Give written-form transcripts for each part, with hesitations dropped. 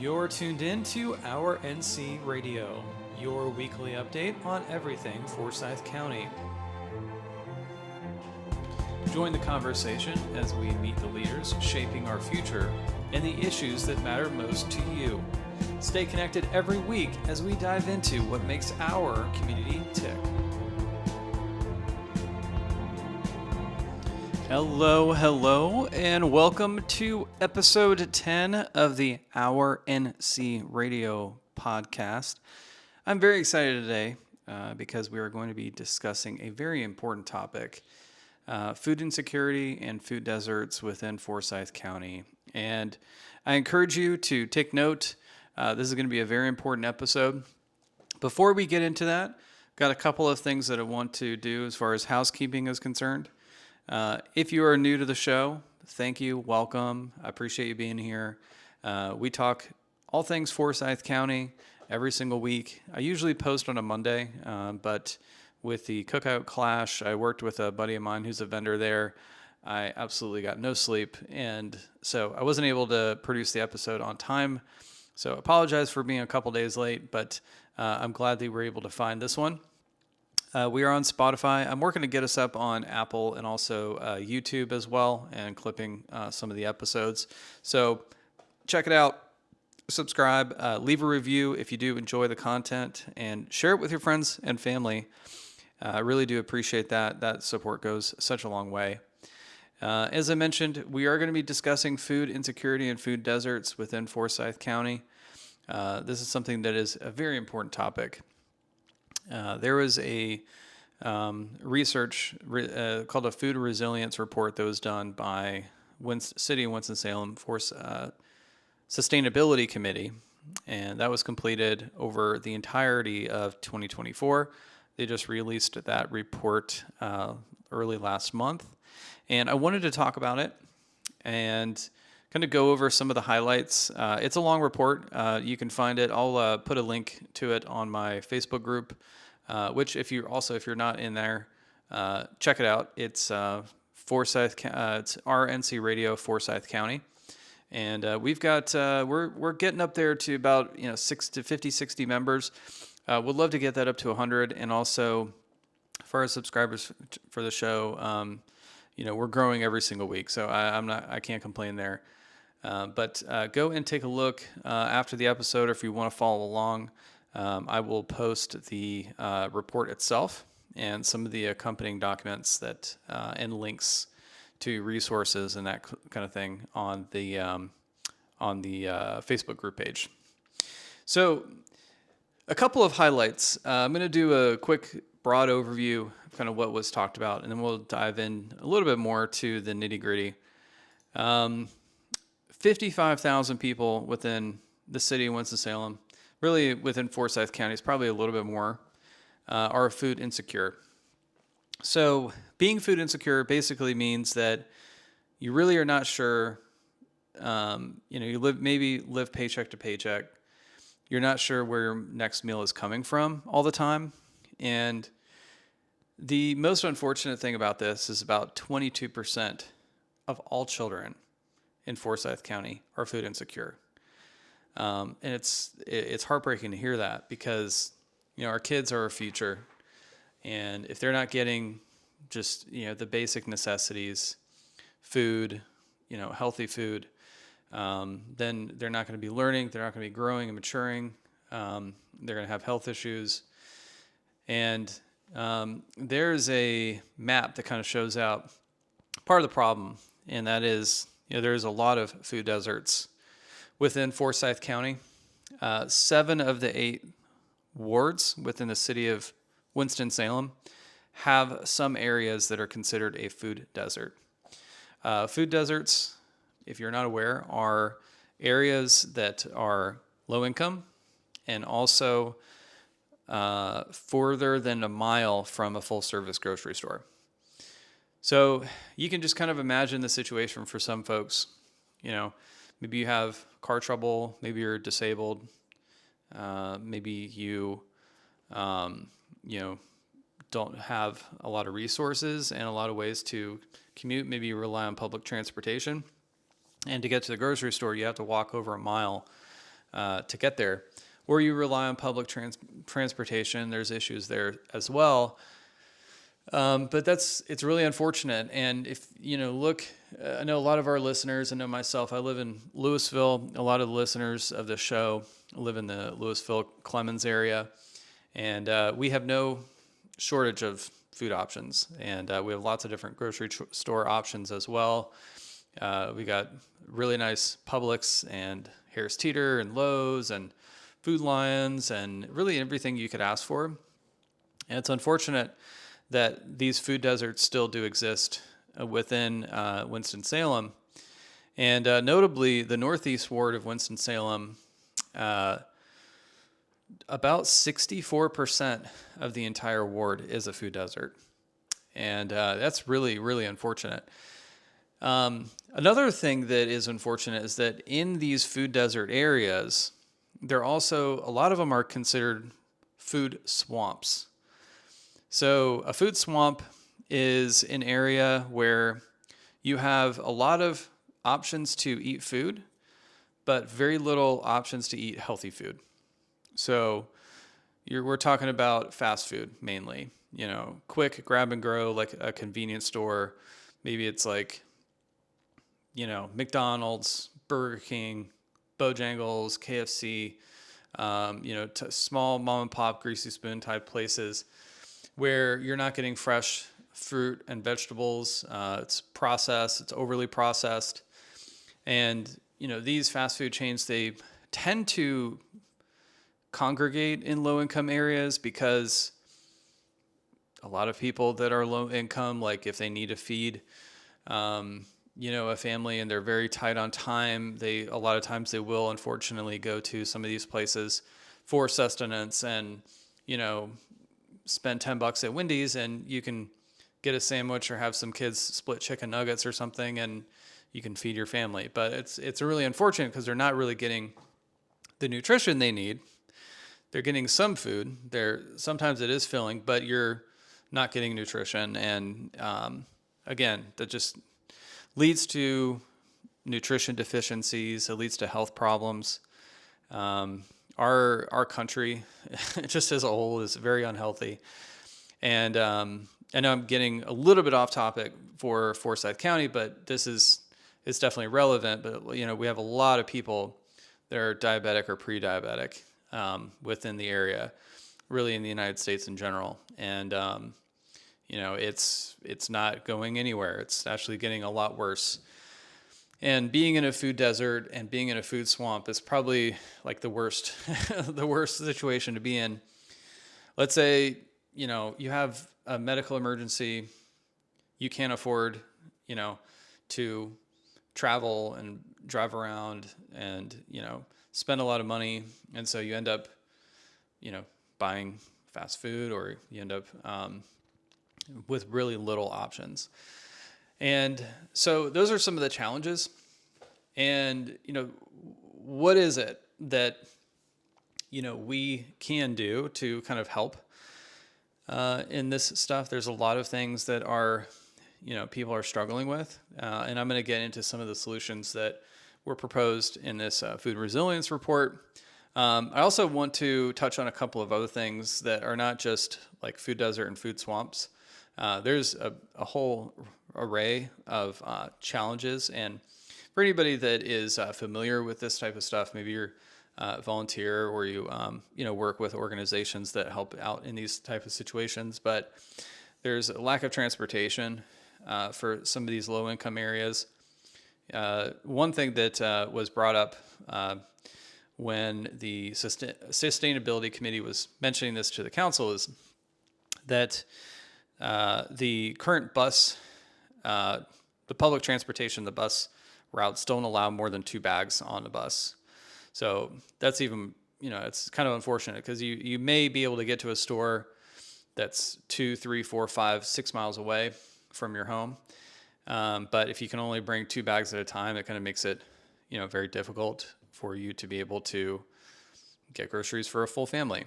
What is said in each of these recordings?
You're tuned in to Our NC Radio, your weekly update on everything Forsyth County. Join the conversation as we meet the leaders shaping our future and the issues that matter most to you. Stay connected every week as we dive into what makes our community tick. Hello, and welcome to episode 10 of the Our NC Radio podcast. I'm very excited today because we are going to be discussing a very important topic, food insecurity and food deserts within Forsyth County. And I encourage you to take note. This is going to be a very important episode. Before we get into that, I've got a couple of things that I want to do as far as housekeeping is concerned. If you are new to the show, thank you, welcome. I appreciate you being here. We talk all things Forsyth County every single week. I usually post on a Monday, but with the cookout clash, I worked with a buddy of mine who's a vendor there. I absolutely got no sleep, and so I wasn't able to produce the episode on time. So I apologize for being a couple days late, but I'm glad that we were able to find this one. We are on Spotify. I'm working to get us up on Apple and also YouTube as well, and clipping some of the episodes. So check it out, subscribe, leave a review if you do enjoy the content, and share it with your friends and family. I really do appreciate that. That support goes such a long way. As I mentioned, we are going to be discussing food insecurity and food deserts within Forsyth County. This is something that is a very important topic. There was a research called a food resilience report that was done by City of Winston-Salem Sustainability Committee, and that was completed over the entirety of 2024. They just released that report early last month, and I wanted to talk about it and kind of go over some of the highlights. It's a long report. You can find it. I'll put a link to it on my Facebook group, which if you're not in there, check it out. It's Forsyth. It's RNC Radio Forsyth County, and we've got we're getting up there to about 60 members. Would love to get that up to 100, and also for our subscribers for the show, we're growing every single week, so I can't complain there. But go and take a look after the episode, or if you want to follow along. I will post the report itself and some of the accompanying documents that and links to resources and that kind of thing on the Facebook group page. So a couple of highlights. I'm going to do a quick broad overview of kind of what was talked about, and then we'll dive in a little bit more to the nitty-gritty. 55,000 people within the city of Winston-Salem, really within Forsyth County, is probably a little bit more, are food insecure. So being food insecure basically means that you really are not sure, you live paycheck to paycheck. You're not sure where your next meal is coming from all the time. And the most unfortunate thing about this is about 22% of all children in Forsyth County are food insecure. And it's heartbreaking to hear that, because, our kids are our future. And if they're not getting just, the basic necessities, food, healthy food, then they're not going to be learning. They're not going to be growing and maturing. They're going to have health issues. And there's a map that kind of shows out part of the problem, and that is, there's a lot of food deserts within Forsyth County. 7 of the 8 wards within the city of Winston-Salem have some areas that are considered a food desert. Food deserts, if you're not aware, are areas that are low income and also further than a mile from a full-service grocery store. So you can just kind of imagine the situation for some folks. Maybe you have car trouble, maybe you're disabled, maybe you, don't have a lot of resources and a lot of ways to commute. Maybe you rely on public transportation. And to get to the grocery store, you have to walk over a mile to get there, or you rely on public transportation. There's issues there as well. But it's really unfortunate. And if, look, I know a lot of our listeners, I know myself, I live in Louisville. A lot of the listeners of the show live in the Louisville, Clemens area. And we have no shortage of food options. And we have lots of different grocery store options as well. We got really nice Publix and Harris Teeter and Lowe's and Food Lions and really everything you could ask for. And it's unfortunate that these food deserts still do exist within Winston-Salem. And notably, the northeast ward of Winston-Salem, about 64% of the entire ward is a food desert. And that's really, really unfortunate. Another thing that is unfortunate is that in these food desert areas, a lot of them are considered food swamps. So a food swamp is an area where you have a lot of options to eat food, but very little options to eat healthy food. So we're talking about fast food mainly, quick grab and go, like a convenience store. Maybe it's like, McDonald's, Burger King, Bojangles, KFC, small mom and pop greasy spoon type places where you're not getting fresh fruit and vegetables. It's processed, it's overly processed. And, these fast food chains, they tend to congregate in low income areas because a lot of people that are low income, like if they need to feed, a family and they're very tight on time, a lot of times they will unfortunately go to some of these places for sustenance and, spend $10 at Wendy's and you can get a sandwich or have some kids split chicken nuggets or something and you can feed your family. But it's really unfortunate because they're not really getting the nutrition they need. They're getting some food. Sometimes it is filling, but you're not getting nutrition. And again, that just leads to nutrition deficiencies. It leads to health problems. Our country, just as a whole, is very unhealthy. And I know I'm getting a little bit off topic for Forsyth County, but it's definitely relevant. But we have a lot of people that are diabetic or pre-diabetic within the area, really in the United States in general. And it's not going anywhere. It's actually getting a lot worse. And being in a food desert and being in a food swamp is probably like the worst, the worst situation to be in. Let's say, you have a medical emergency, you can't afford, to travel and drive around and, spend a lot of money. And so you end up, buying fast food, or you end up with really little options. And so those are some of the challenges. And, what is it that, we can do to kind of help in this stuff? There's a lot of things that people are struggling with. And I'm going to get into some of the solutions that were proposed in this food resilience report. I also want to touch on a couple of other things that are not just like food desert and food swamps. There's a whole array of challenges, and for anybody that is familiar with this type of stuff, maybe you're a volunteer or you work with organizations that help out in these type of situations, but there's a lack of transportation for some of these low-income areas. One thing that was brought up when the Sustainability Committee was mentioning this to the council is that the current bus, the public transportation, the bus routes don't allow more than 2 bags on the bus. So that's even, it's kind of unfortunate because you may be able to get to a store that's 2, 3, 4, 5, 6 miles away from your home. But if you can only bring 2 bags at a time, it kind of makes it, very difficult for you to be able to get groceries for a full family.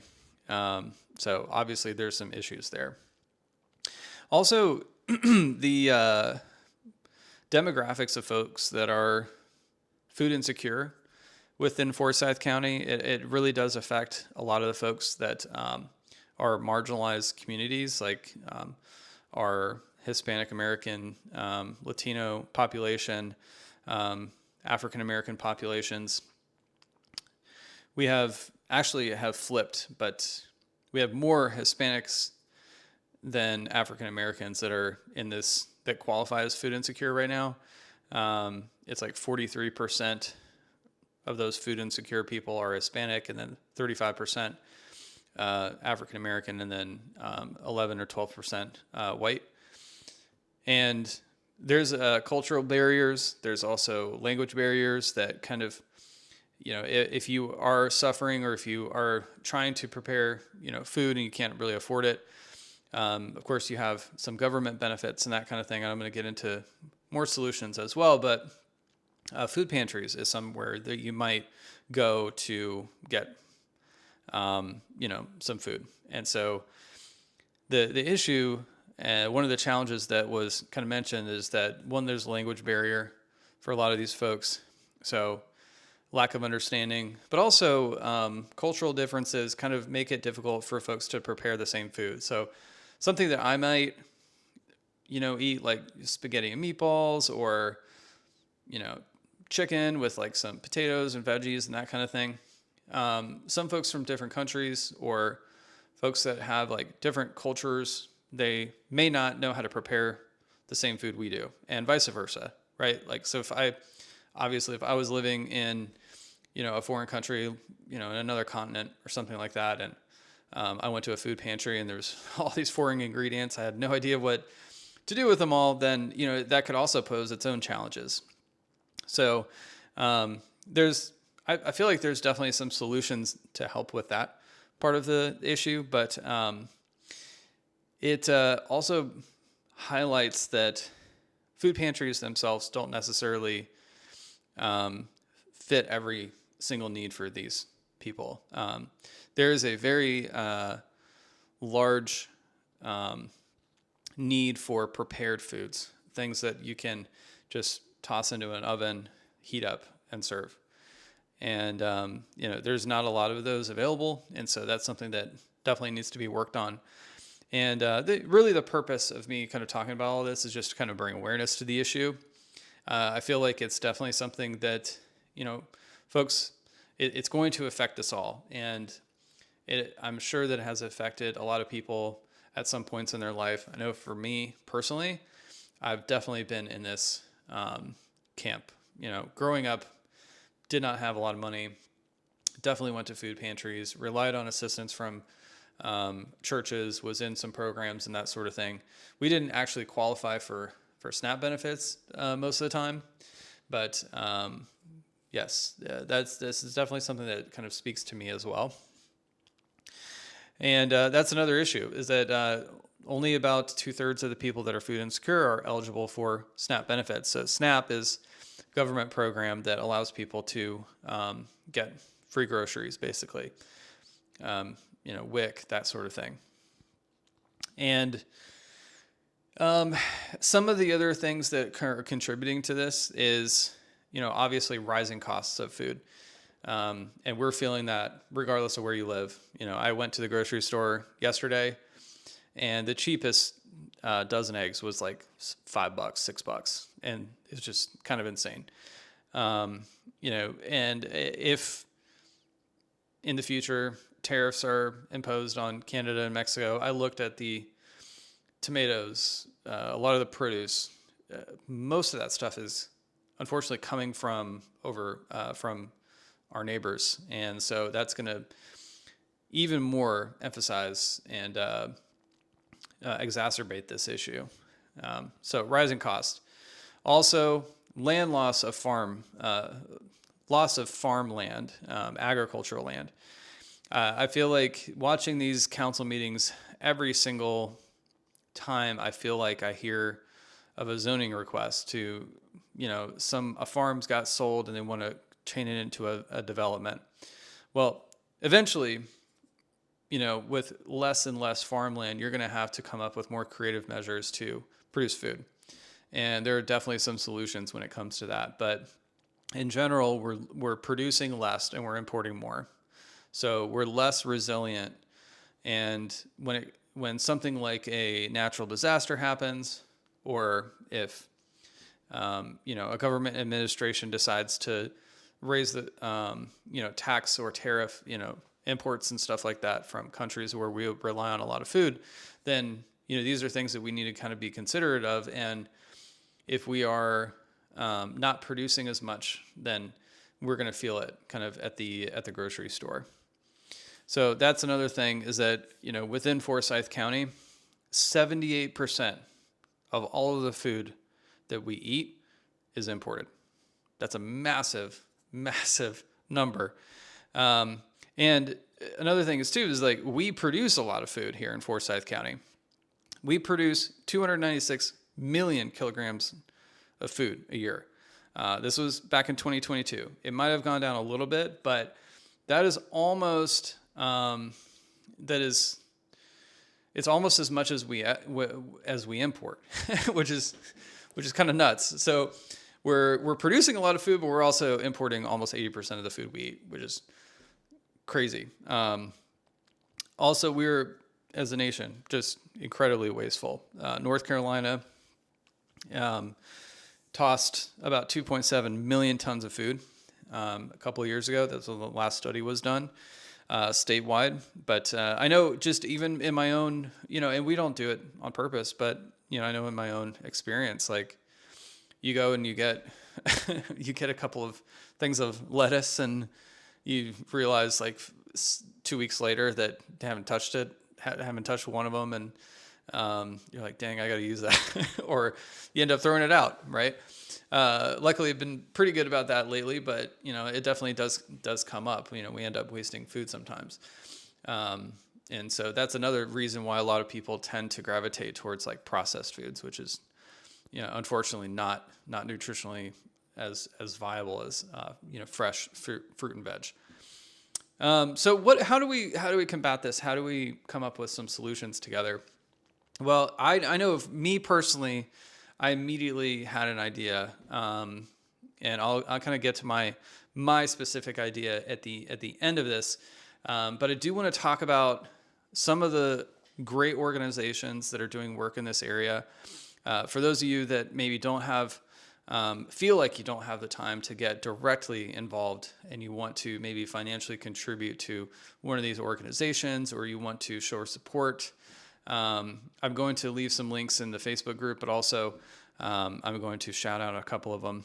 So obviously there's some issues there. Also, the demographics of folks that are food insecure within Forsyth County, it really does affect a lot of the folks that are marginalized communities, like our Hispanic American, Latino population, African American populations. We have flipped, but we have more Hispanics than African Americans that are that qualify as food insecure right now. It's like 43% of those food insecure people are Hispanic, and then 35% African American, and then 11 or 12% white. And there's cultural barriers. There's also language barriers that kind of, if you are suffering or if you are trying to prepare, food and you can't really afford it, of course you have some government benefits and that kind of thing. And I'm going to get into more solutions as well, but food pantries is somewhere that you might go to get, some food. And so the issue, one of the challenges that was kind of mentioned is that, one, there's a language barrier for a lot of these folks. So lack of understanding, but also cultural differences kind of make it difficult for folks to prepare the same food. So something that I might, eat, like spaghetti and meatballs, or, chicken with like some potatoes and veggies and that kind of thing. Some folks from different countries or folks that have like different cultures, they may not know how to prepare the same food we do, and vice versa, right? Like, so if I was living in, a foreign country, in another continent or something like that, and I went to a food pantry and there's all these foreign ingredients, I had no idea what to do with them all, then, that could also pose its own challenges. So I feel like there's definitely some solutions to help with that part of the issue, but it also highlights that food pantries themselves don't necessarily fit every single need for these people. There is a very large need for prepared foods, things that you can just toss into an oven, heat up, and serve. And, there's not a lot of those available. And so that's something that definitely needs to be worked on. And really the purpose of me kind of talking about all this is just to kind of bring awareness to the issue. I feel like it's definitely something that, folks, it's going to affect us all. And I'm sure that it has affected a lot of people at some points in their life. I know for me personally, I've definitely been in this camp. Growing up, did not have a lot of money, definitely went to food pantries, relied on assistance from churches, was in some programs and that sort of thing. We didn't actually qualify for SNAP benefits most of the time, but yes, this is definitely something that kind of speaks to me as well. And that's another issue, is that only about 2/3 of the people that are food insecure are eligible for SNAP benefits. So SNAP is a government program that allows people to get free groceries, basically, WIC, that sort of thing. And some of the other things that are contributing to this is, obviously rising costs of food. And we're feeling that regardless of where you live. I went to the grocery store yesterday, and the cheapest dozen eggs was like $5, $6, and it's just kind of insane. And if in the future tariffs are imposed on Canada and Mexico, I looked at the tomatoes, a lot of the produce, most of that stuff is unfortunately coming from our neighbors. And so that's going to even more emphasize and exacerbate this issue. So rising cost. Also, land loss of farmland, agricultural land. I feel like watching these council meetings, every single time I feel like I hear of a zoning request to, a farm's got sold and they want to chain it into a development. Well, eventually, with less and less farmland, you're going to have to come up with more creative measures to produce food. And there are definitely some solutions when it comes to that. But in general, we're producing less and we're importing more. So we're less resilient. And when something like a natural disaster happens, or if a government administration decides to raise the tax or tariff imports and stuff like that from countries where we rely on a lot of food, then these are things that we need to kind of be considerate of. And if we are not producing as much, then we're going to feel it kind of at the grocery store. So that's another thing, is that within Forsyth County, 78% of all of the food that we eat is imported. That's a massive, massive number. And another thing is like, we produce a lot of food here in Forsyth County. We produce 296 million kilograms of food a year. This was back in 2022. It might have gone down a little bit, but that is almost it's almost as much as we import, which is kind of nuts. So we're producing a lot of food, but we're also importing almost 80% of the food we eat, which is crazy. Also, we're, as a nation, just incredibly wasteful. North Carolina tossed about 2.7 million tons of food a couple of years ago. That's when the last study was done statewide. But I know, just even in my own, and we don't do it on purpose, but I know in my own experience, like, you go and you get you get a couple of things of lettuce, and you realize like 2 weeks later that they haven't touched it, haven't touched one of them, and you're like, dang, I got to use that. Or you end up throwing it out, right? Luckily, I've been pretty good about that lately, but it definitely does come up. We end up wasting food sometimes. And so that's another reason why a lot of people tend to gravitate towards like processed foods, which is, unfortunately not nutritionally as viable as, fresh fruit and veg. So how do we combat this? How do we come up with some solutions together? Well, I know of me personally, I immediately had an idea, and I'll kind of get to my specific idea at the end of this. But I do want to talk about some of the great organizations that are doing work in this area. For those of you that maybe don't have, feel like you don't have the time to get directly involved, and you want to maybe financially contribute to one of these organizations, or you want to show support, I'm going to leave some links in the Facebook group, but also I'm going to shout out a couple of them.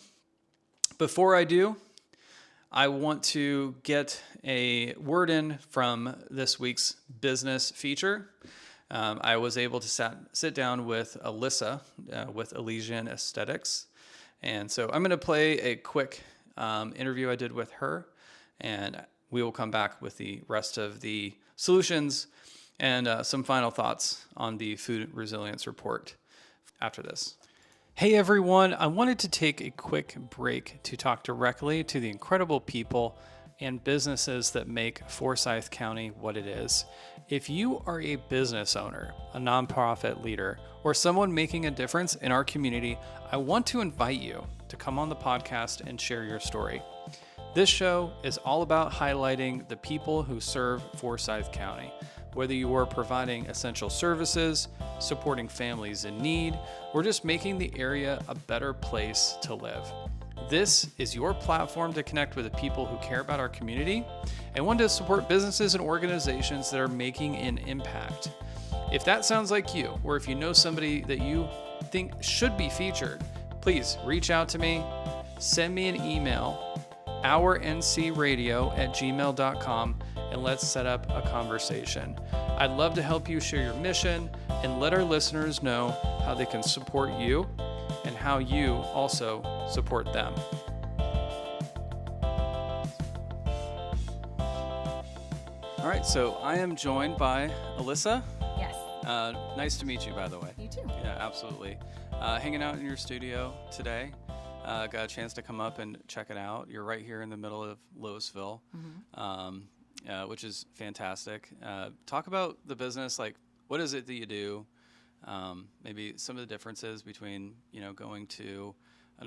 Before I do, I want to get a word in from this week's business feature. I was able to sit down with Alyssa with Elysian Aesthetics. And so I'm going to play a quick interview I did with her, and we will come back with the rest of the solutions and some final thoughts on the food resilience report after this. Hey everyone, I wanted to take a quick break to talk directly to the incredible people and businesses that make Forsyth County what it is. If you are a business owner, a nonprofit leader, or someone making a difference in our community, I want to invite you to come on the podcast and share your story. This show is all about highlighting the people who serve Forsyth County. Whether you are providing essential services, supporting families in need, or just making the area a better place to live. This is your platform to connect with the people who care about our community and want to support businesses and organizations that are making an impact. If that sounds like you, or if you know somebody that you think should be featured, please reach out to me, send me an email, ourncradio@gmail.com, and let's set up a conversation. I'd love to help you share your mission and let our listeners know how they can support you and how you also support them. All right, so I am joined by Alyssa. Yes. Nice to meet you, by the way. You too. Yeah, absolutely. Hanging out in your studio today. Got a chance to come up and check it out. You're right here in the middle of Louisville, which is fantastic. Talk about the business. Like, what is it that you do? Maybe some of the differences between, going to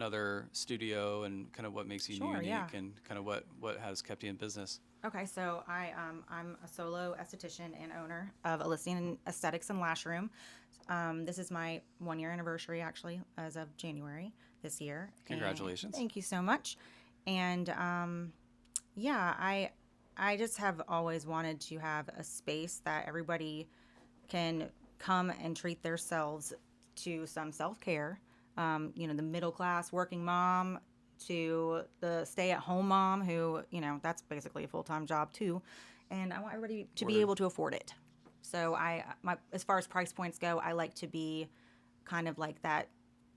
another studio and kind of what makes you Sure, yeah. unique and kind of what has kept you in business. Okay, so I'm a solo esthetician and owner of Elysian Aesthetics and Lash Room. This is my 1 year anniversary actually, as of January this year. And Congratulations. thank you so much. And yeah, I just have always wanted to have a space that everybody can come and treat themselves to some self care. The middle class working mom to the stay at home mom who, that's basically a full time job too. And I want everybody to be Word. able to afford it. So as far as price points go, I like to be kind of like that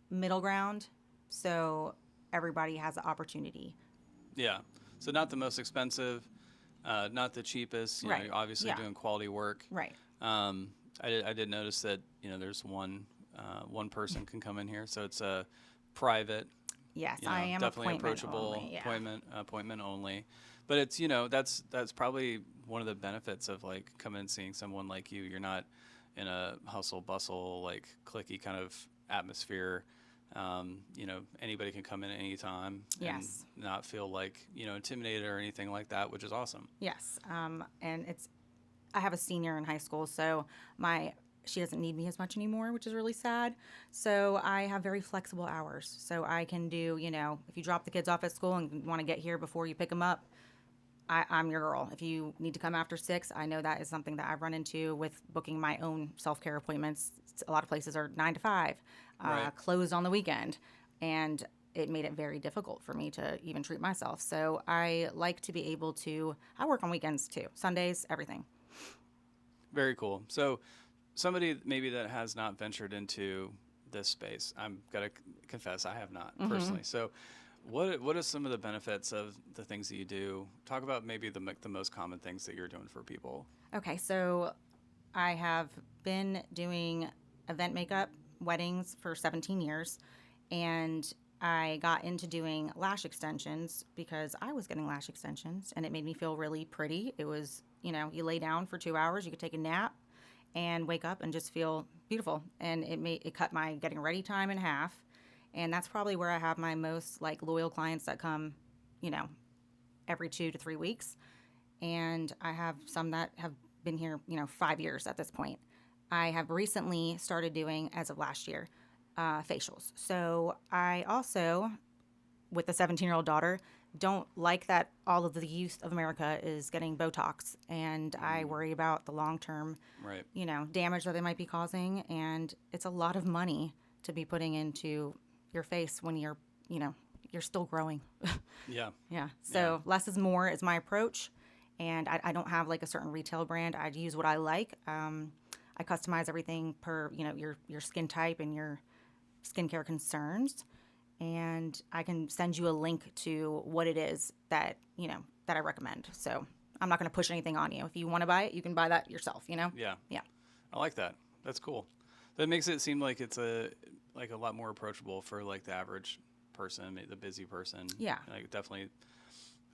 middle ground. So everybody has the opportunity. Yeah. So not the most expensive, not the cheapest. You know, Right. you're obviously Yeah. doing quality work. Right. I did notice that there's one person can come in here, so it's a private. Yes, I am Definitely appointment approachable only. Yeah. appointment only. But it's that's probably one of the benefits of like coming and seeing someone like you. You're not in a hustle bustle like clicky kind of atmosphere. Anybody can come in at any time and Yes. not feel like intimidated or anything like that, which is awesome. Yes. And I have a senior in high school, so she doesn't need me as much anymore, which is really sad. So I have very flexible hours. So I can do, if you drop the kids off at school and want to get here before you pick them up, I'm your girl. If you need to come after 6, I know that is something that I've run into with booking my own self-care appointments. A lot of places are 9 to 5, Right. closed on the weekend. And it made it very difficult for me to even treat myself. So I like to be able to, I work on weekends too, Sundays, everything. Very cool. So, somebody maybe that has not ventured into this space, I'm gonna confess I have not personally. So, what are some of the benefits of the things that you do? Talk about maybe the most common things that you're doing for people. Okay, so I have been doing event makeup, weddings for 17 years, and I got into doing lash extensions because I was getting lash extensions and it made me feel really pretty. It was, you lay down for 2 hours, you could take a nap and wake up and just feel beautiful. And it cut my getting ready time in half. And that's probably where I have my most like loyal clients that come, you know, every 2 to 3 weeks. And I have some that have been here, 5 years at this point. I have recently started doing, as of last year, facials. So I also, with a 17-year-old daughter, don't like that all of the youth of America is getting Botox. And I worry about the long-term, Right. damage that they might be causing. And it's a lot of money to be putting into your face when you're still growing. Yeah. Yeah. So less is more is my approach. And I don't have like a certain retail brand. I use what I like. I customize everything per, your skin type and your skincare concerns. And I can send you a link to what it is that, that I recommend. So I'm not going to push anything on you. If you want to buy it, you can buy that yourself, Yeah. Yeah. I like that. That's cool. That makes it seem like it's a lot more approachable for like the average person, the busy person. Yeah. Like definitely,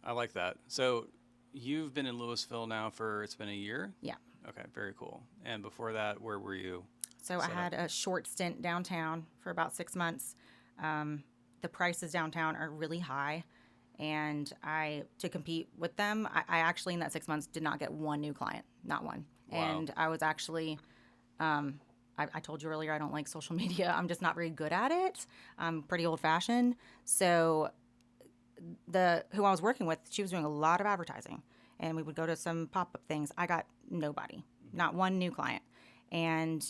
I like that. So you've been in Louisville now it's been a year? Yeah. Okay, very cool. And before that, where were you? So I had a short stint downtown for about 6 months. The prices downtown are really high. And to compete with them, I actually in that 6 months did not get one new client, not one. Wow. And I was actually, I told you earlier, I don't like social media. I'm just not very good at it. I'm pretty old fashioned. So who I was working with, she was doing a lot of advertising, and we would go to some pop-up things. I got nobody, not one new client. And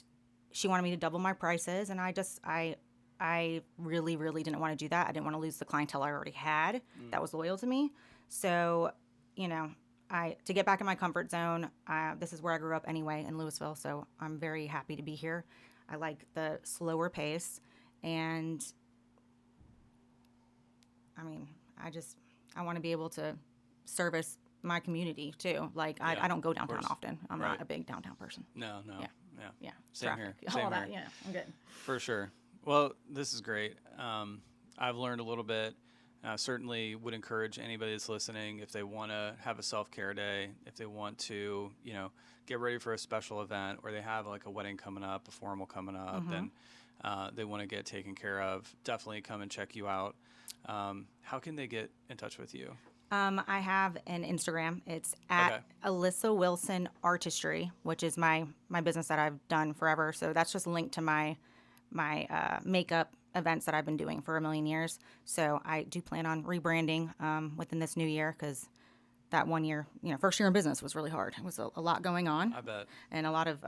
she wanted me to double my prices, and I really, really didn't want to do that. I didn't want to lose the clientele I already had that was loyal to me. So, to get back in my comfort zone, this is where I grew up anyway, in Louisville, so I'm very happy to be here. I like the slower pace, and I mean, I want to be able to service my community too. Like, Yeah, I don't go of downtown course. often. I'm Right. not a big downtown person. No. Yeah. Yeah. Yeah. Same Traffic. here. All Same that. here. Yeah. I'm good. For sure. Well, this is great. I've learned a little bit. Certainly would encourage anybody that's listening, if they want to have a self-care day, if they want to, get ready for a special event, or they have like a wedding coming up, a formal coming up, and they want to get taken care of, definitely come and check you out. How can they get in touch with you? I have an Instagram. It's Okay. at Alyssa Wilson Artistry, which is my business that I've done forever. So that's just linked to my makeup events that I've been doing for a million years. So I do plan on rebranding within this new year because that 1 year, first year in business was really hard. It was a lot going on, I bet. and a lot of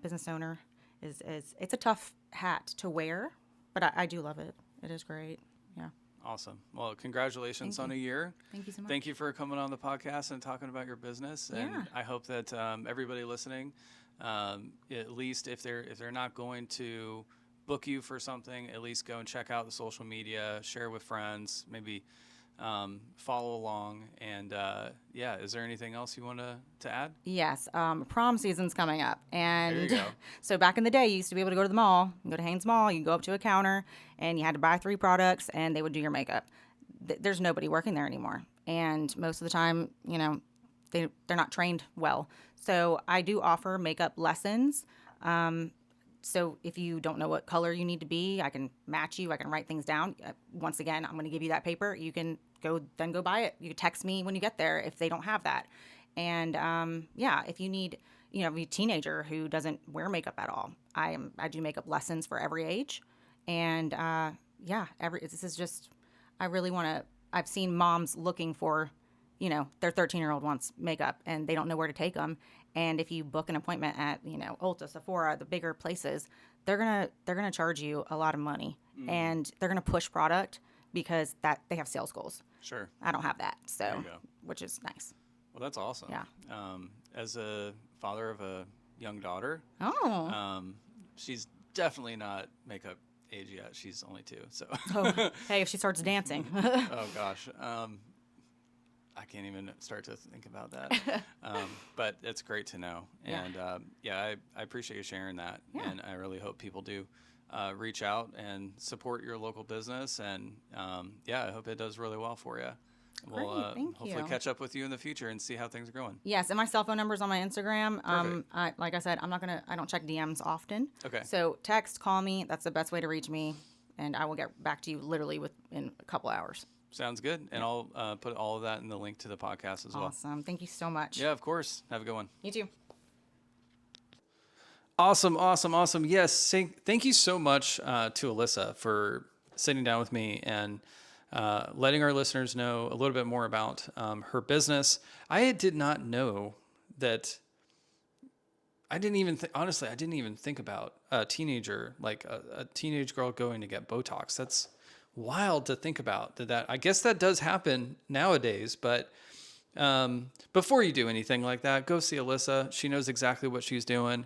business owner is it's a tough hat to wear, but I do love it. It is great. Yeah. Awesome. Well, congratulations Thank on you. a year. Thank you so much. Thank you for coming on the podcast and talking about your business. And Yeah. I hope that everybody listening, at least if they're not going to book you for something, at least go and check out the social media, share with friends, maybe follow along. And yeah, is there anything else you want to add? Yes, prom season's coming up, There you and go. so back in the day, you used to be able to go to the mall, go to Haynes Mall, you go up to a counter, and you had to buy 3 products, and they would do your makeup. There's nobody working there anymore, and most of the time, they're not trained well. So I do offer makeup lessons. So if you don't know what color you need to be, I can match you. I can write things down. Once again, I'm going to give you that paper. You can go buy it. You can text me when you get there if they don't have that. And if you need, a teenager who doesn't wear makeup at all, I do makeup lessons for every age. And this is just, I really want to. I've seen moms looking for, their 13-year-old wants makeup and they don't know where to take them. And if you book an appointment at, Ulta, Sephora, the bigger places, they're gonna charge you a lot of money, and they're gonna push product because that they have sales goals. Sure. I don't have that, There so you go. which is nice. Well, that's awesome. Yeah. As a father of a young daughter, Oh, she's definitely not makeup age yet. She's only 2. So, oh. Hey, if she starts dancing, oh gosh, I can't even start to think about that. But it's great to know, Yeah. and I appreciate you sharing that, Yeah. and I really hope people do reach out and support your local business, and I hope it does really well for you. We'll Great, thank hopefully you. catch up with you in the future and see how things are going. yes, and my cell phone number's on my Instagram. Perfect. Like I said, I don't check DMs often. Okay. So text, call me. That's the best way to reach me, and I will get back to you literally within a couple hours. Sounds good. And I'll put all of that in the link to the podcast as well. Awesome. Thank you so much. Yeah, of course. Have a good one. You too. Awesome. Yes. Thank you so much to Alyssa for sitting down with me and letting our listeners know a little bit more about her business. I did not know that. I didn't even honestly, I didn't even think about a teenager, like a teenage girl going to get Botox. That's wild to think about. That I guess that does happen nowadays, but before you do anything like that, go see Alyssa. She knows exactly what she's doing.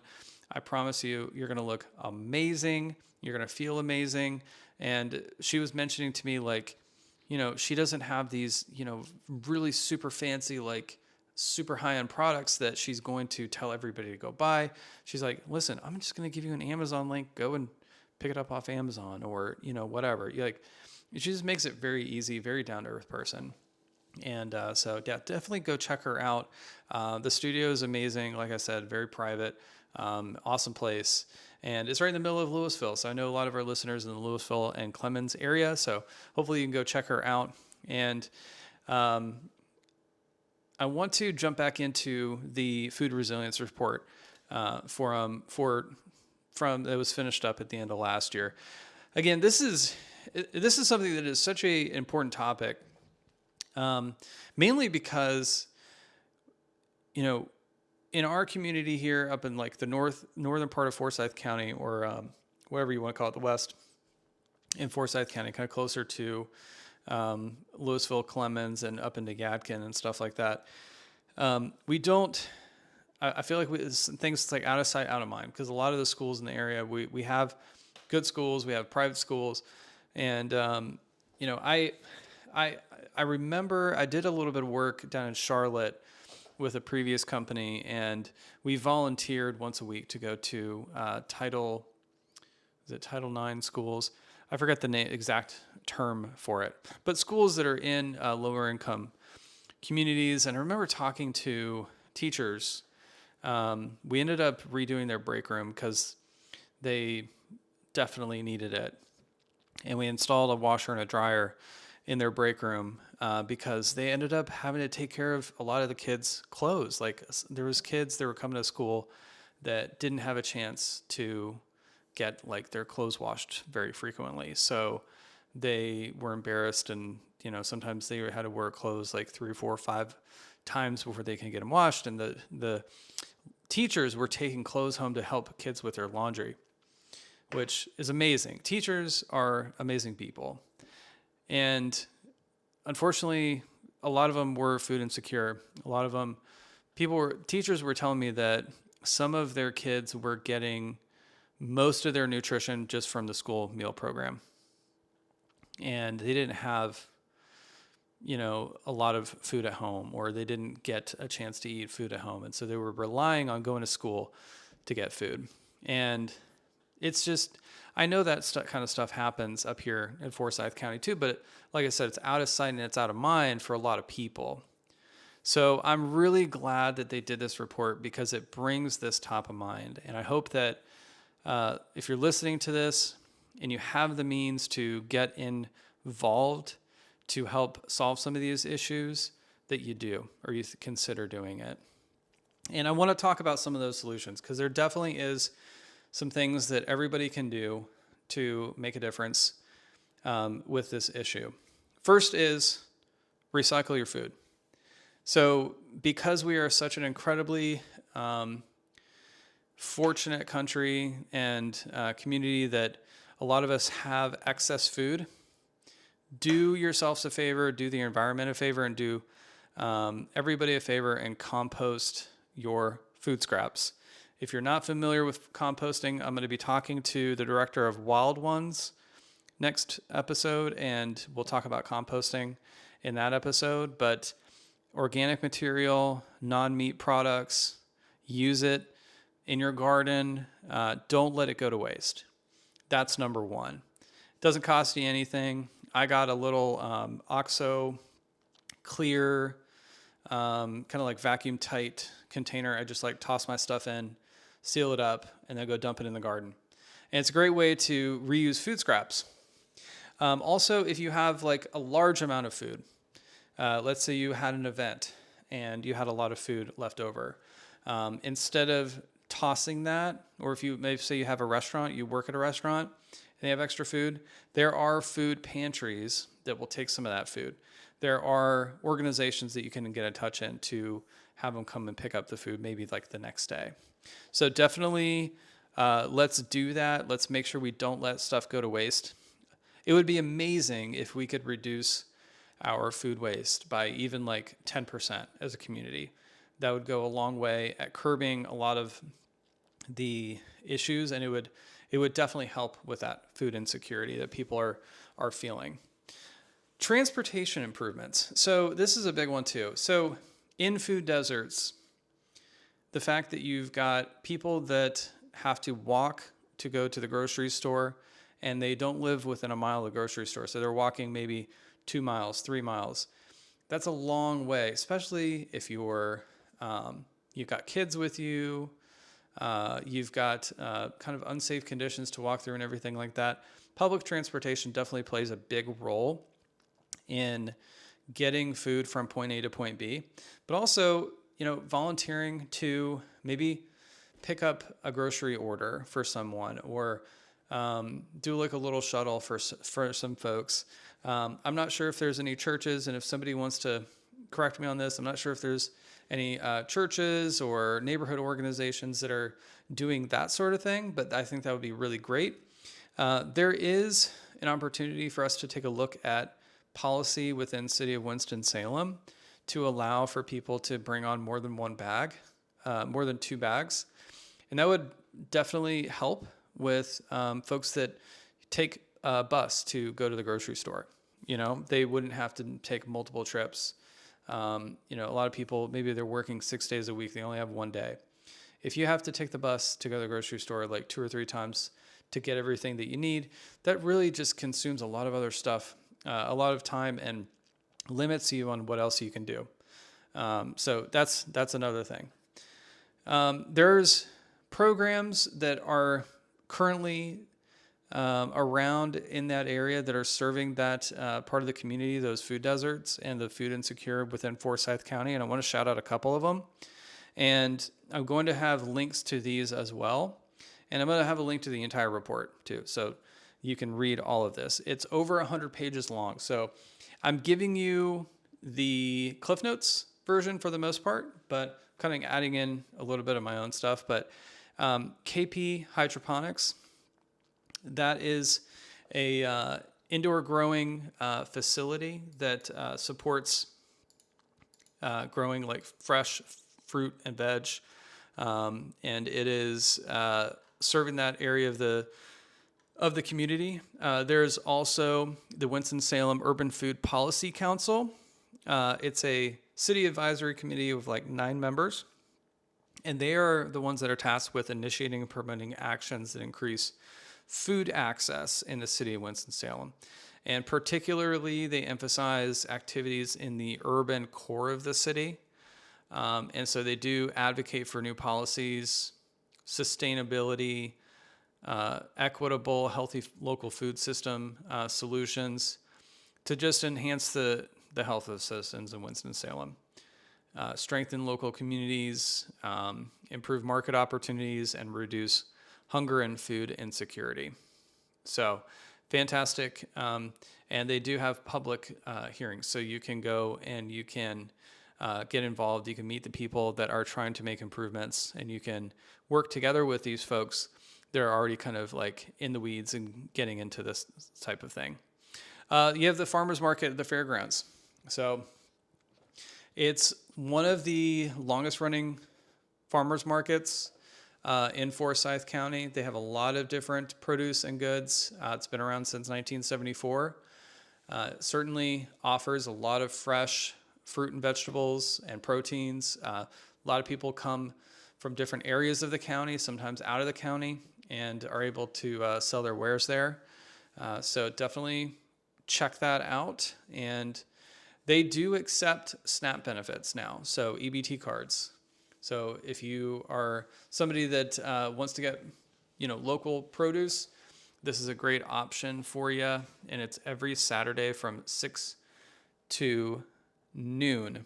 I promise you, you're going to look amazing. You're going to feel amazing. And she was mentioning to me, like, she doesn't have these, really super fancy, like super high-end products that she's going to tell everybody to go buy. She's like, listen, I'm just going to give you an Amazon link. Go and pick it up off Amazon or, whatever. She just makes it very easy, very down-to-earth person. And so, yeah, definitely go check her out. The studio is amazing. Like I said, very private, awesome place. And it's right in the middle of Louisville. So I know a lot of our listeners in the Louisville and Clemens area. So hopefully you can go check her out. And I want to jump back into the food resilience report from that was finished up at the end of last year. Again, this is something that is such an important topic, mainly because, in our community here up in like the northern part of Forsyth County, or whatever you want to call it, the west in Forsyth County, kind of closer to Louisville, Clemens, and up into Yadkin and stuff like that. We don't. I feel like things like out of sight, out of mind, because a lot of the schools in the area, we have good schools, we have private schools, and I remember I did a little bit of work down in Charlotte with a previous company, and we volunteered once a week to go to Title IX schools. I forget the exact term for it, but schools that are in lower income communities. And I remember talking to teachers. We ended up redoing their break room because they definitely needed it. And we installed a washer and a dryer in their break room because they ended up having to take care of a lot of the kids' clothes. Like there was kids that were coming to school that didn't have a chance to get like their clothes washed very frequently. So they were embarrassed, and sometimes they had to wear clothes like 3, 4, 5 times before they can get them washed. And the teachers were taking clothes home to help kids with their laundry, which is amazing. Teachers are amazing people. And unfortunately, a lot of them were food insecure. A lot of them, teachers were telling me that some of their kids were getting most of their nutrition just from the school meal program. And they didn't have, a lot of food at home, or they didn't get a chance to eat food at home. And so they were relying on going to school to get food. And it's just, I know that kind of stuff happens up here in Forsyth County too, but like I said, it's out of sight and it's out of mind for a lot of people. So I'm really glad that they did this report because it brings this top of mind. And I hope that if you're listening to this and you have the means to get involved to help solve some of these issues, that you do, or you consider doing it. And I want to talk about some of those solutions because there definitely is some things that everybody can do to make a difference with this issue. First is recycle your food. So because we are such an incredibly fortunate country and community that a lot of us have excess food, do yourselves a favor, do the environment a favor, and do everybody a favor and compost your food scraps. If you're not familiar with composting, I'm going to be talking to the director of Wild Ones next episode, and we'll talk about composting in that episode. But organic material, non-meat products, use it in your garden. Don't let it go to waste. That's number one. It doesn't cost you anything. I got a little OXO clear, kind of like vacuum tight container. I just like toss my stuff in, seal it up, and then go dump it in the garden. And it's a great way to reuse food scraps. Also, if you have like a large amount of food, let's say you had an event and you had a lot of food left over, instead of tossing that, or if you maybe say you have a restaurant, you work at a restaurant and they have extra food, there are food pantries that will take some of that food. There are organizations that you can get in touch in to have them come and pick up the food maybe like the next day. So definitely let's do that. Let's make sure we don't let stuff go to waste. It would be amazing if we could reduce our food waste by even like 10% as a community. That would go a long way at curbing a lot of the issues, and it would definitely help with that food insecurity that people are feeling. Transportation improvements. So this is a big one too. So in food deserts, the fact that you've got people that have to walk to go to the grocery store and they don't live within a mile of the grocery store. So they're walking maybe 2 miles, 3 miles. That's a long way, especially if you've got kids with you, you've got kind of unsafe conditions to walk through and everything like that. Public transportation definitely plays a big role in getting food from point A to point B, but also, volunteering to maybe pick up a grocery order for someone, or do like a little shuttle for some folks. I'm not sure if there's any churches, and if somebody wants to correct me on this, I'm not sure if there's any churches or neighborhood organizations that are doing that sort of thing, but I think that would be really great. There is an opportunity for us to take a look at policy within City of Winston-Salem to allow for people to bring on more than one bag, more than 2 bags. And that would definitely help with folks that take a bus to go to the grocery store. They wouldn't have to take multiple trips. A lot of people, maybe they're working 6 days a week. They only have one day. If you have to take the bus to go to the grocery store like 2 or 3 times to get everything that you need, that really just consumes a lot of other stuff, a lot of time, and limits you on what else you can do. So that's another thing. There's programs that are currently around in that area that are serving that part of the community, those food deserts and the food insecure within Forsyth County. And I want to shout out a couple of them. And I'm going to have links to these as well. And I'm going to have a link to the entire report too. So you can read all of this. It's over 100 pages long. So I'm giving you the Cliff Notes version for the most part, but kind of adding in a little bit of my own stuff. But KP Hydroponics, that is a indoor growing facility that supports growing like fresh fruit and veg, and it is serving that area of the community. There's also the Winston-Salem Urban Food Policy Council. It's a city advisory committee of like 9 members, and they are the ones that are tasked with initiating and promoting actions that increase food access in the city of Winston-Salem. And particularly, they emphasize activities in the urban core of the city. And so they do advocate for new policies, sustainability, equitable, healthy local food system solutions to just enhance the health of citizens in Winston-Salem. Strengthen local communities, improve market opportunities, and reduce hunger and food insecurity. So fantastic. And they do have public hearings. So you can go and you can get involved. You can meet the people that are trying to make improvements, and you can work together with these folks. They're already kind of like in the weeds and getting into this type of thing. You have the farmers market at the fairgrounds. So it's one of the longest running farmers markets in Forsyth County. They have a lot of different produce and goods. It's been around since 1974. It certainly offers a lot of fresh fruit and vegetables and proteins. A lot of people come from different areas of the county, sometimes out of the county, and are able to sell their wares there. So definitely check that out. And they do accept SNAP benefits now, so EBT cards. So if you are somebody that wants to get, local produce, this is a great option for you. And it's every Saturday from 6 to noon.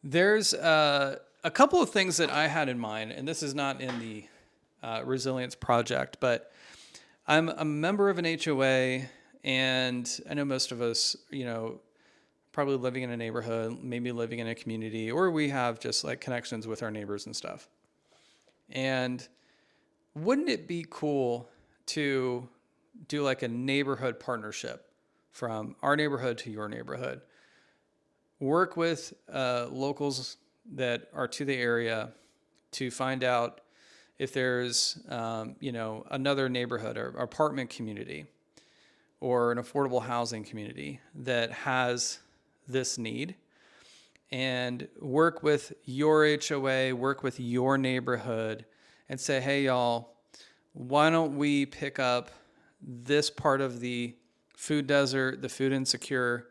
There's a couple of things that I had in mind, and this is not in the Resilience Project, but I'm a member of an HOA, and I know most of us, probably living in a neighborhood, maybe living in a community, or we have just like connections with our neighbors and stuff. And wouldn't it be cool to do like a neighborhood partnership from our neighborhood to your neighborhood? Work with locals that are to the area to find out if there's, another neighborhood or apartment community or an affordable housing community that has this need, and work with your HOA, work with your neighborhood, and say, hey, y'all, why don't we pick up this part of the food desert, the food insecure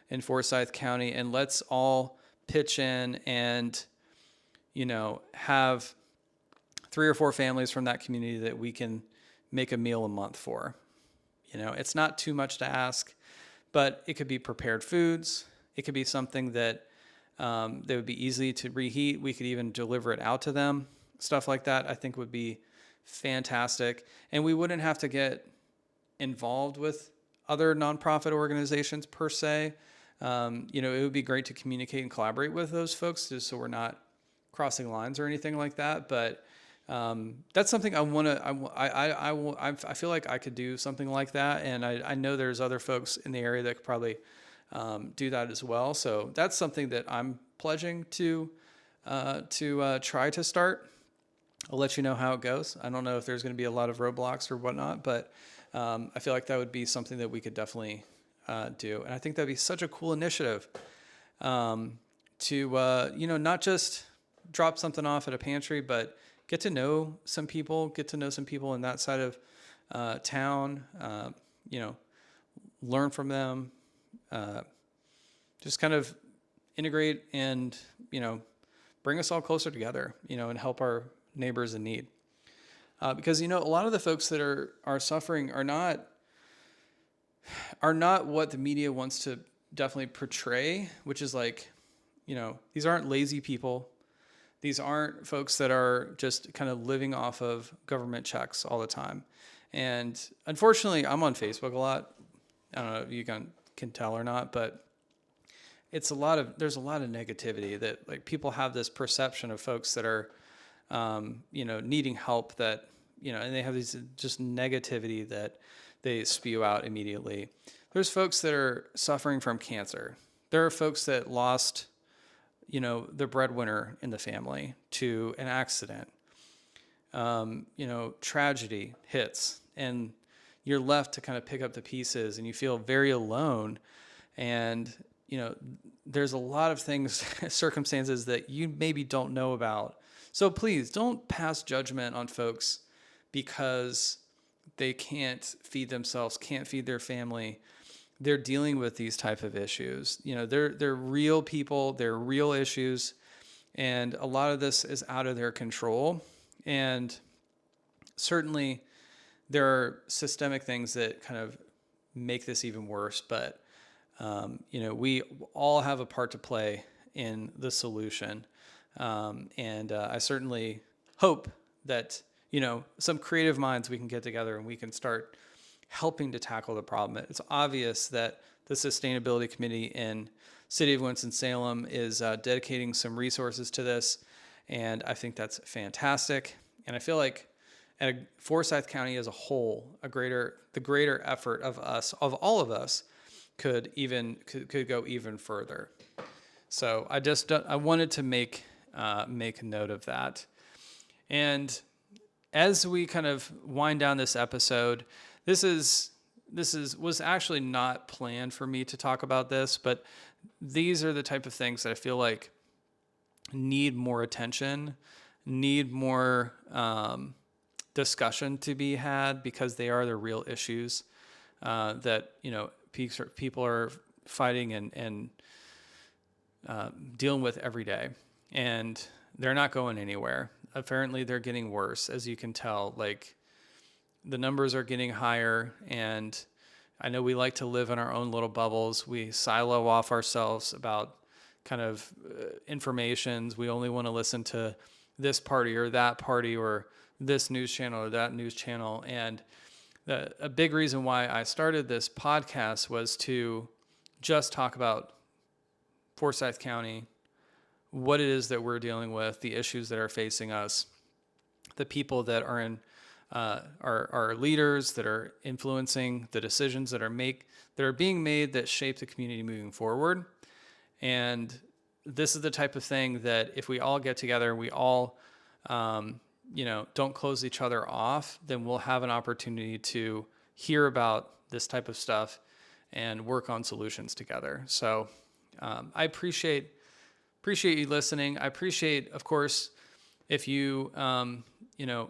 in Forsyth County, and let's all pitch in and, have 3 or 4 families from that community that we can make a meal a month for. It's not too much to ask, but it could be prepared foods. It could be something that would be easy to reheat. We could even deliver it out to them. Stuff like that, I think, would be fantastic. And we wouldn't have to get involved with other nonprofit organizations per se. It would be great to communicate and collaborate with those folks, just so we're not crossing lines or anything like that. But that's something I want to. I feel like I could do something like that, and I know there's other folks in the area that could probably do that as well. So that's something that I'm pledging to try to start. I'll let you know how it goes. I don't know if there's going to be a lot of roadblocks or whatnot, but I feel like that would be something that we could definitely do. And I think that'd be such a cool initiative to, not just drop something off at a pantry, but get to know some people in that side of town, learn from them, just kind of integrate and, bring us all closer together, and help our neighbors in need. Because, a lot of the folks that are suffering are not what the media wants to definitely portray, which is like, these aren't lazy people. These aren't folks that are just kind of living off of government checks all the time. And unfortunately, I'm on Facebook a lot. I don't know if you can tell or not, but there's a lot of negativity that like people have this perception of folks that are, needing help that, and they have these just negativity that they spew out immediately. There's folks that are suffering from cancer. There are folks that lost, the breadwinner in the family to an accident. Tragedy hits and you're left to kind of pick up the pieces and you feel very alone. And, there's a lot of things, circumstances that you maybe don't know about. So please don't pass judgment on folks because they can't feed themselves, can't feed their family. They're dealing with these type of issues. They're real people, they're real issues, and a lot of this is out of their control. And certainly there are systemic things that kind of make this even worse, but we all have a part to play in the solution. And I certainly hope that, some creative minds we can get together and we can start helping to tackle the problem. It's obvious that the Sustainability Committee in City of Winston-Salem is dedicating some resources to this, and I think that's fantastic. And I feel like at Forsyth County as a whole, the greater effort of all of us, could go even further. So I wanted to make note of that. And as we kind of wind down this episode, this was actually not planned for me to talk about this, but these are the type of things that I feel like need more attention, need more discussion to be had, because they are the real issues that people are fighting and dealing with every day, and they're not going anywhere. Apparently they're getting worse, as you can tell. Like, the numbers are getting higher, and I know we like to live in our own little bubbles. We silo off ourselves about kind of informations. We only want to listen to this party or that party or this news channel or that news channel. And a big reason why I started this podcast was to just talk about Forsyth County, what it is that we're dealing with, the issues that are facing us, the people that are in our leaders that are influencing the decisions that are being made that shape the community moving forward. And this is the type of thing that if we all get together and we all don't close each other off, then we'll have an opportunity to hear about this type of stuff and work on solutions together. So I appreciate you listening. I appreciate, of course, if you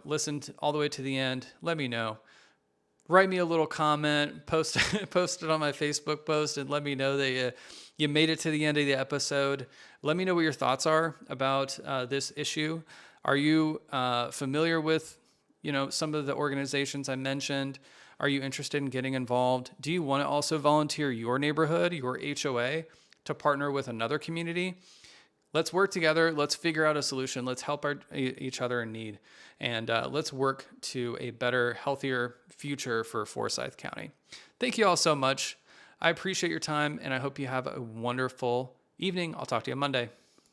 listened all the way to the end. Let me know. Write me a little comment, post it on my Facebook post, and let me know that you made it to the end of the episode. Let me know what your thoughts are about this issue. Are you familiar with some of the organizations I mentioned? Are you interested in getting involved? Do you want to also volunteer your neighborhood, your HOA, to partner with another community? Let's work together. Let's figure out a solution. Let's help each other in need. And let's work to a better, healthier future for Forsyth County. Thank you all so much. I appreciate your time, and I hope you have a wonderful evening. I'll talk to you on Monday.